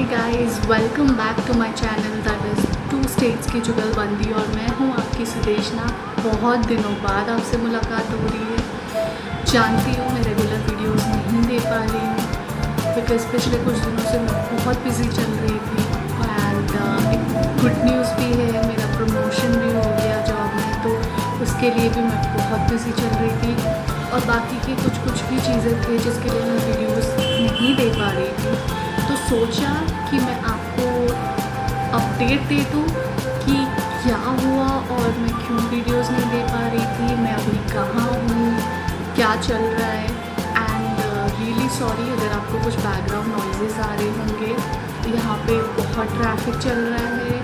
Hi guys, welcome back to my channel that is two states की जुगलबंदी। और मैं हूँ आपकी सुदेशना। बहुत दिनों बाद आपसे मुलाकात हो रही है। जानती हूँ मैं रेगुलर वीडियोस नहीं दे पा रही हूँ बिकॉज़ पिछले कुछ दिनों से मैं बहुत बिज़ी चल रही थी। एंड एक गुड न्यूज़ भी है, मेरा प्रमोशन भी हो गया जॉब में, तो उसके लिए भी मैं बहुत बिज़ी चल रही थी। और बाकी की कुछ भी चीज़ें थी जिसके लिए मैं वीडियोस नहीं दे पा रही थी। तो सोचा कि मैं आपको अपडेट दे दूँ कि क्या हुआ और मैं क्यों वीडियोस नहीं दे पा रही थी, मैं अभी कहाँ हूँ, क्या चल रहा है। एंड रियली सॉरी अगर आपको कुछ बैकग्राउंड नॉइजेस आ रहे होंगे। यहाँ पे बहुत ट्रैफिक चल रहा है।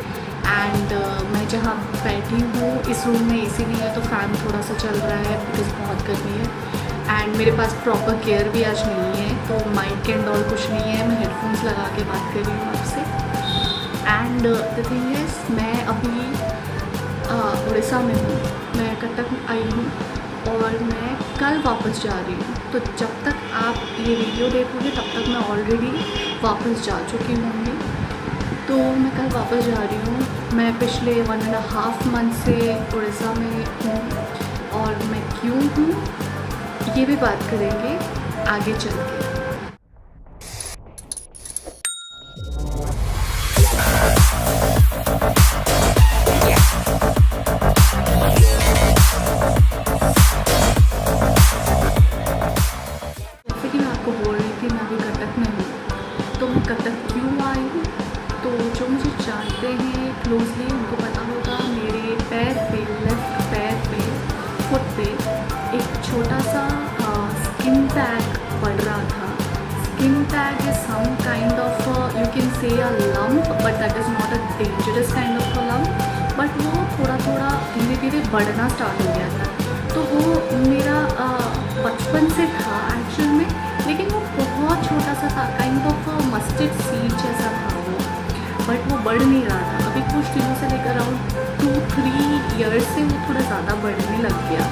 एंड मैं जहाँ बैठी हूँ इस रूम में एसी नहीं है, तो फ़ैन थोड़ा सा चल रहा है बिकॉज़ बहुत गर्मी है। एंड मेरे पास प्रॉपर केयर भी आज नहीं है, तो माइक एंड ऑल कुछ नहीं है। मैं हेडफोन्स लगा के बात कर रही हूँ आपसे। एंड द थिंग इज़, मैं अभी उड़ीसा में हूँ, मैं कटक आई हूँ और मैं कल वापस जा रही हूँ। तो जब तक आप ये वीडियो देखोगे तब तक मैं ऑलरेडी वापस जा चुकी होंगी। तो मैं कल वापस जा रही हूँ। मैं पिछले 1.5 मंथ से उड़ीसा में हूँ और मैं क्यों हूँ ये भी बात करेंगे आगे चल के। जैसे कि मैं आपको बोल रही थी, मैं अभी कटक में हूँ। तो मैं कटक क्यों आई हूँ, तो जो मुझे जानते हैं क्लोजली उनको पता होगा, मेरे पैर पे, लेफ्ट पैर पे, फुट पे एक छोटा सा स्किन टैग पड़ रहा था। Skin tag is some kind of, you can say a lump, but that is not a dangerous kind of a lump. But वो थोड़ा थोड़ा धीरे धीरे बढ़ना स्टार्ट हो गया था। तो वो मेरा बचपन से था एक्चुअल में, लेकिन वो बहुत छोटा सा था, काइंड ऑफ मस्टर्ड सीड जैसा था वो, बट वो बढ़ नहीं रहा था। अभी कुछ दिनों से लेकर अराउंड 2-3 ईयर्स से वो थोड़ा ज़्यादा बढ़ने लग गया।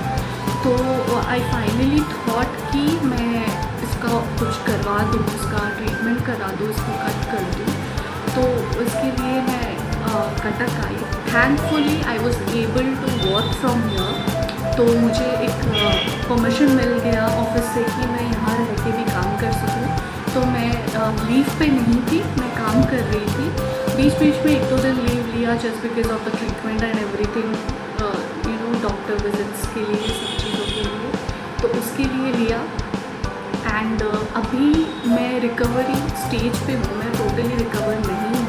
तो आई फाइनली थॉट कि मैं इसका कुछ करवा दूँ, इसका ट्रीटमेंट करा दूँ, इसको कट कर दूँ। तो इसके लिए मैं कटक आई। Thankfully I was able to work from here. तो मुझे एक परमिशन मिल गया ऑफिस से कि मैं यहाँ रह के भी काम कर सकूँ। तो मैं लीव पे नहीं थी, मैं काम कर रही थी। बीच बीच में 1-2 दिन लीव लिया just because of the treatment and everything, doctor visits के लिए, सब चीज़ों के लिए, तो उसके लिए लिया। एंड अभी मैं रिकवरी स्टेज पे हूँ, मैं टोटली रिकवर नहीं हूँ,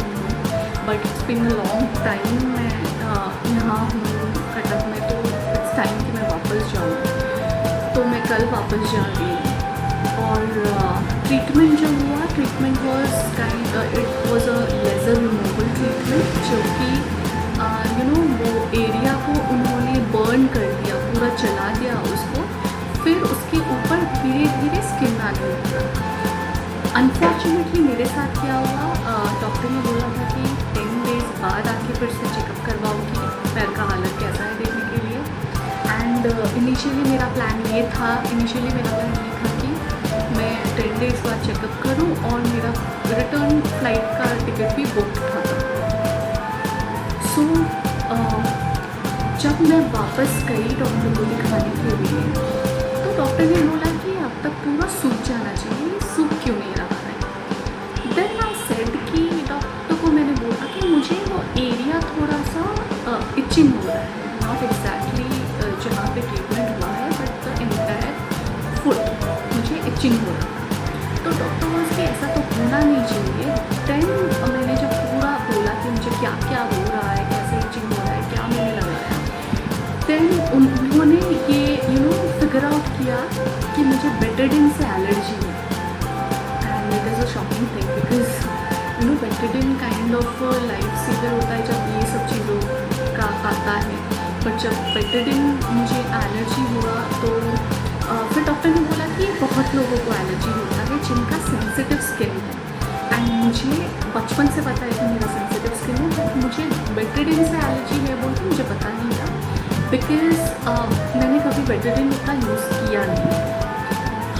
but it's been a long time. मैं यहाँ हूँ कटक में, तो इट्स टाइम कि मैं वापस जाऊँ। तो मैं कल वापस जा रही हूँ। और ट्रीटमेंट जो हुआ, treatment was it was a laser removal treatment, जो कि वो एरिया को उन्होंने बर्न कर दिया, पूरा जला दिया उसको, फिर उसके ऊपर धीरे धीरे स्किन आने लगा। अनफॉर्चुनेटली मेरे साथ क्या हुआ, डॉक्टर ने बोला था कि 10 डेज़ बाद आके फिर से चेकअप करवाओगी, पैर का हालत कैसा है देखने के लिए। एंड इनिशियली मेरा प्लान ये था कि मैं 10 डेज़ बाद चेकअप करूं, और मेरा रिटर्न फ्लाइट का टिकट भी बुक था। सो जब मैं वापस गई डॉक्टर को दिखाने के लिए, तो डॉक्टर ने बोला कि अब तक पूरा सूख जाना चाहिए, सूख क्यों नहीं रहा है। देन आई सेड कि डॉक्टर को मैंने बोला कि मुझे वो एरिया थोड़ा सा इचिंग हो रहा है, नॉट एग्जैक्टली जहाँ पे ट्रीटमेंट हुआ है, बट द एंटायर फुट मुझे इचिंग हो रहा है। तो डॉक्टर बोला कि ऐसा तो होना नहीं चाहिए। देन मैंने जब पूरा बोला कि मुझे क्या क्या हो रहा है, कैसे इचिंग हो रहा है, क्या मैंने लगाया, देन उन्होंने ये फिगर आउट किया कि मुझे बेटाडीन से एलर्जी है। And it is a shocking thing because Betadine kind of life saver होता है जब ये सब चीज़ों का आता है, बट जब बेटाडीन मुझे एलर्जी हुआ, तो फिर डॉक्टर ने बोला कि बहुत लोगों को एलर्जी होता है जिनका सेंसिटिव स्किन है। एंड मुझे बचपन से पता है कि मेरा सेंसिटिव स्किन है, बट मुझे बेटाडीन से एलर्जी है बोल के मुझे पता नहीं था, बिकॉज मैंने कभी बेटाडीन उतना यूज़ किया नहीं।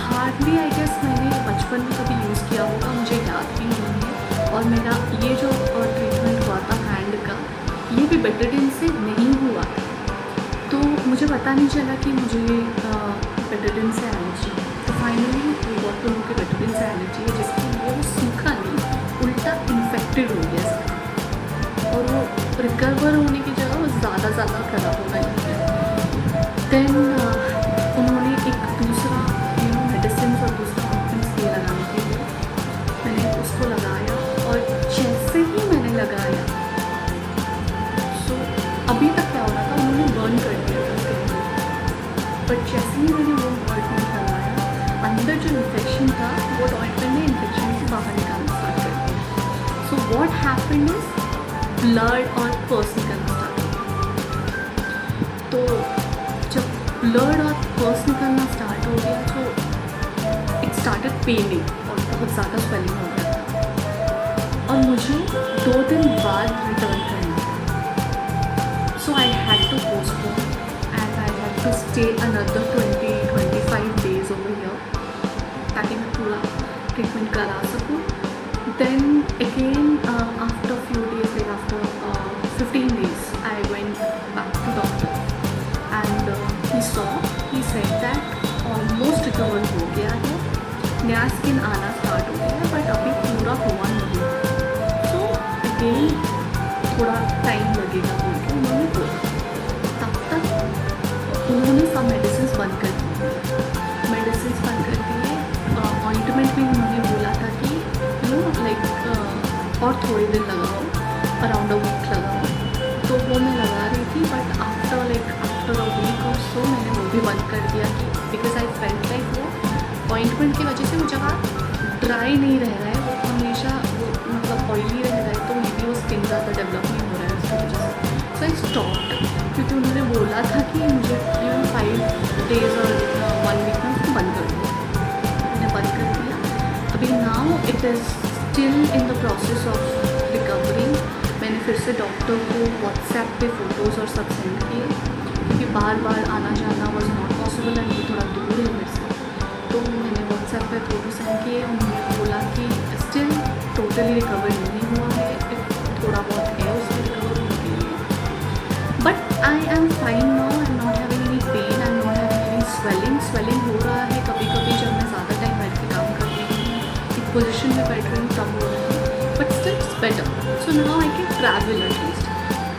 हार्डली आई गेस मैंने बचपन में कभी यूज़ किया होगा, मुझे याद भी नहीं है। और मेरा ये जो ट्रीटमेंट हुआ था हैंड का, ये भी बेटाडीन से नहीं हुआ था। तो मुझे पता नहीं चला कि मुझे बेटाडीन से एलर्जी है। तो finally we got to know कि बेटाडीन से एलर्जी है, जिसकी वो सूखा नहीं उल्टा इन्फेक्टेड हो गया इसका, और वो रिकवर होने की जगह वो ज़्यादा खराब हो गई। देन उन्होंने एक दूसरा मेडिसिन और दूसरा ऑप्शन ये लगाने के लिए मैंने उसको लगाया, और जैसे ही मैंने लगाया अभी तक क्या हो रहा था, उन्होंने बर्न कर दिया था स्किन, बट जैसे ही मैंने वो ऑइंटमेंट लगाया अंदर जो इन्फेक्शन था वो ऑइंटमेंट ने इन्फेक्शन से बाहर निकालना स्टार्ट कर दिया। So what happened is blood और पस निकलना स्टार्ट हो। तो जब ब्लड और पस निकलना स्टार्ट हो गया तो इट स्टार्टेड पेनिंग, और बहुत ज़्यादा स्वेलिंग हो गया था, और मुझे 2 दिन बाद रिटर्न करना। So I had to postpone and I had to stay another 20-25 days over here ताकि मैं पूरा ट्रीटमेंट करा सकूँ। Then again after few days, like after 15 days, I went back to doctor and he said that almost recover हो गया है, नया skin आना स्टार्ट हो गया है, बट अभी पूरा हुआ नहीं। So again थोड़ा टाइम लगेगा बोल के उन्होंने बोला। तब तक उन्होंने सब मेडिसिन बंद कर दिए, ऑइंटमेंट भी उन्होंने बोला था कि लाइक और थोड़े दिन लगाओ, अराउंड अ वीक लगाओ। तो वो मैं लगा रही थी, बट आफ्टर अ वीक और सो मैंने वो भी बंद कर दिया कि बिकॉज आई फेल्ट लाइक वो ऑइंटमेंट की वजह से वो जगह ड्राई नहीं रह रहा है, वो हमेशा वो मतलब ऑयली रह रहा है, तो मे बी वो स्किन ज़्यादा डेवलप नहीं हो रहा है उसकी वजह से। सो आई स्टॉप्ड, क्योंकि उन्होंने बोला था कि मुझे 5 days और 1 week में उसको बंद कर दो। मैंने बंद कर दिया। अभी now it is still in the process of recovery. मैंने फिर से डॉक्टर को व्हाट्सएप पे फ़ोटोज़ और सब सेंड किए, क्योंकि बार आना जाना वॉज नॉट पॉसिबल एंड ये थोड़ा दूर है मेरे से। तो मैंने व्हाट्सएप पे फ़ोटो सेंड किए, उन्होंने बोला कि स्टिल टोटली रिकवर नहीं हुआ है, थोड़ा बहुत है उसमें रिकवर होने के लिए, but I am fine now, I am not having any pain, I am not having any swelling हो रहा है। कभी जब मैं ज़्यादा टाइम बैठ के काम कर रही हूँ, एक पोजिशन में बैठ रही हूँ, तब हो रहा है, but still it's better. So now I can travel at least.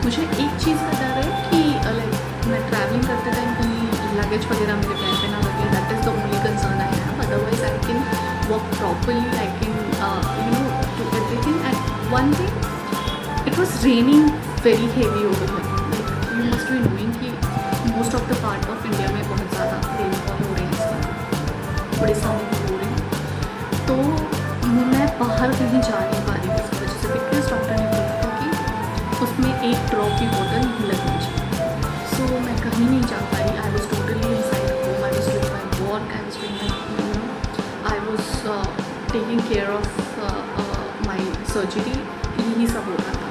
मुझे एक चीज़ का डर है कि लाइक मैं ट्रैवलिंग करते टाइम कहीं लगेज वगैरह मेरे पैर पे ना लगे, that is the only concern I have. Otherwise I can work properly, I can do everything. And one day it was raining very heavy over here, like you must be knowing कि most of the part of India में बहुत ज़्यादा rainfall हो रही है इस बार, बड़े समय हो रही है। तो मैं बाहर कहीं जा नहीं पा रही थी इस वजह से, बिकॉज डॉक्टर ने बोला था कि उसमें 1 ड्रॉप की बॉटल नहीं लगनी चाहिए। सो मैं कहीं नहीं जा पा रही। आई was totally inside home, I was doing my work, I was doing my I was taking care of my surgery, यही सब हो रहा था।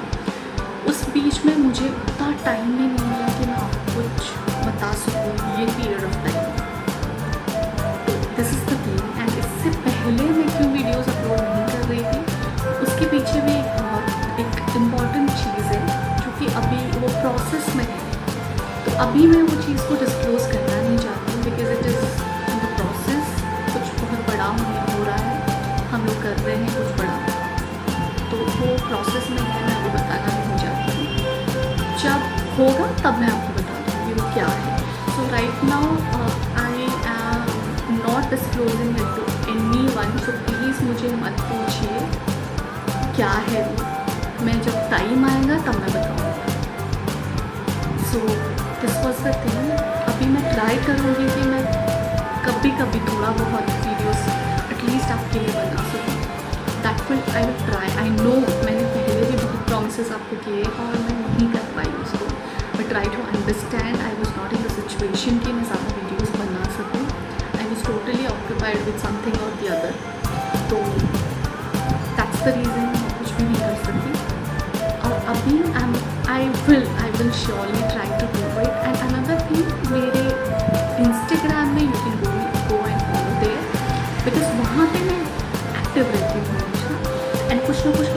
उस बीच में मुझे उतना टाइम नहीं मिला कि मैं आपको कुछ बता सकूँ ये पीरियड ऑफ टाइम। तो this is the thing. And इससे पहले मैं क्यों वीडियोज़ अपलोड नहीं कर रही थी, उसके पीछे भी एक इम्पॉर्टेंट चीज़ है जो कि अभी वो प्रोसेस में है। तो अभी मैं वो चीज़ को डिस्क्लोज़ करना नहीं चाहती हूँ, because it is in the process, कुछ बहुत बड़ा हो रहा है, हम लोग कर रहे हैं कुछ बड़ा, तो वो प्रोसेस में है, मैं वो बताना नहीं चाहती हूँ। जब होगा तब मैं आपको बता दूँगी वो क्या है। So right now I am not disclosing it to anyone, so please मुझे मत पूछिए क्या है वो, मैं जब टाइम आएगा तब मैं बताऊँगी। So this was the thing. अभी मैं ट्राई करूँगी कि मैं कभी थोड़ा बहुत वीडियोस एटलीस्ट आपके लिए बना सकूँ। That will I will try. I know मैंने पहले भी बहुत प्रॉमिसेस आपको किए और मैं नहीं कर पाई उसको, but try to understand. I was not in the situation कि मैं ज़्यादा वीडियोज़ बना सकूँ। I was totally occupied with something और द अदर, तो दैट्स द रीज़न मैं कुछ भी नहीं कर सकती। और अभी I will surely try to do it. And another thing, मेरे इंस्टाग्राम में you can go and follow there, because वहाँ पे मैं एक्टिव रहती हूँ हमेशा, एंड कुछ ना कुछ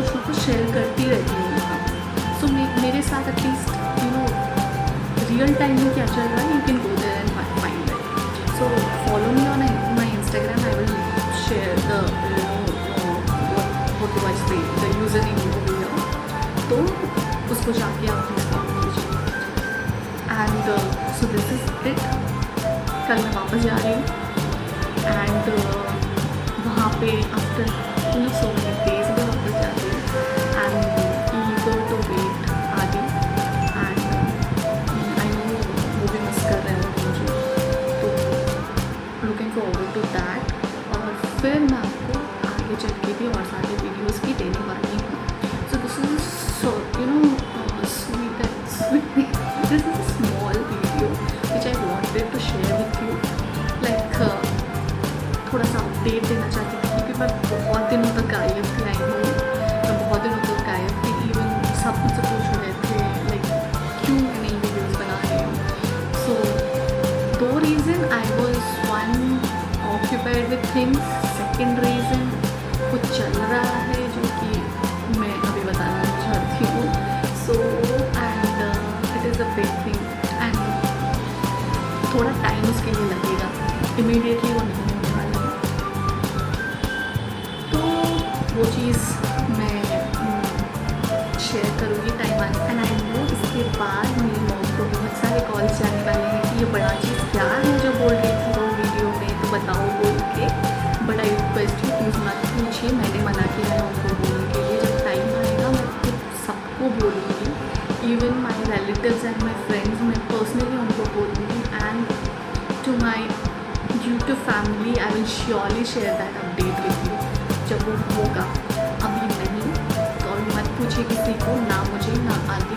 शेयर करती रहती हूँ वहाँ। सो मेरे साथ एटलीस्ट रियल टाइम में क्या चल रहा है, you can go there and find it. So follow me on my Instagram. I will share the what do I say, the username over here. तो उसको जाके आप फॉलो कीजिए. And so this is it. कल मैं वापस जा रही हूँ एंड वहाँ पे आफ्टर सो मेनी डेज में वापस जा रही हूँ and you go to wait आदि. एंड आई नो वो भी मिस कर रहे हैं मुझे, तो लुकिंग फॉरवर्ड टू दैट. और फिर मैं आपको आगे चल के भी और सारे वीडियोस भी देने वाली हूँ. So this is so sweet and sweet. This is a small video which I wanted to share with you. Like थोड़ा सा अपडेट देना चाहती थी क्योंकि मैं बहुत दिनों तक गायब थी. आई हूँ मैं बहुत दिनों तक गायब थी. इवन सब मुझसे पूछ रहे थे लाइक क्यों मैं नई वीडियोज़ बना रही हूँ. सो 2 reason. I was one occupied with things. Second reason कुछ चल रहा है जो कि मैं अभी बताना चाहती हूँ. So and it is a big thing and थोड़ा टाइम उसके लिए लगेगा. इमीडिएटली वो नहीं होने वाला है. तो वो चीज़ मैं शेयर करूँगी टाइम आने. एंड आई नो इसके बाद मेरी मॉम को बहुत सारे कॉल्स जाने वाले हैं कि ये बड़ा चीज़ क्या है जो बोल रही थी वो वीडियो में, तो बताओ बोल के. But I request you please मत पूछिए. मैंने मना किया है उनको बोलने के लिए. जब टाइम आएगा मैं खुद सबको बोलूँगी. Even my relatives and my friends मैं पर्सनली उनको बोलूँगी. And to my YouTube family I will surely share that update with you जब वो होगा. अभी नहीं, तो अभी मत पूछिए किसी को, ना मुझे ना आगे.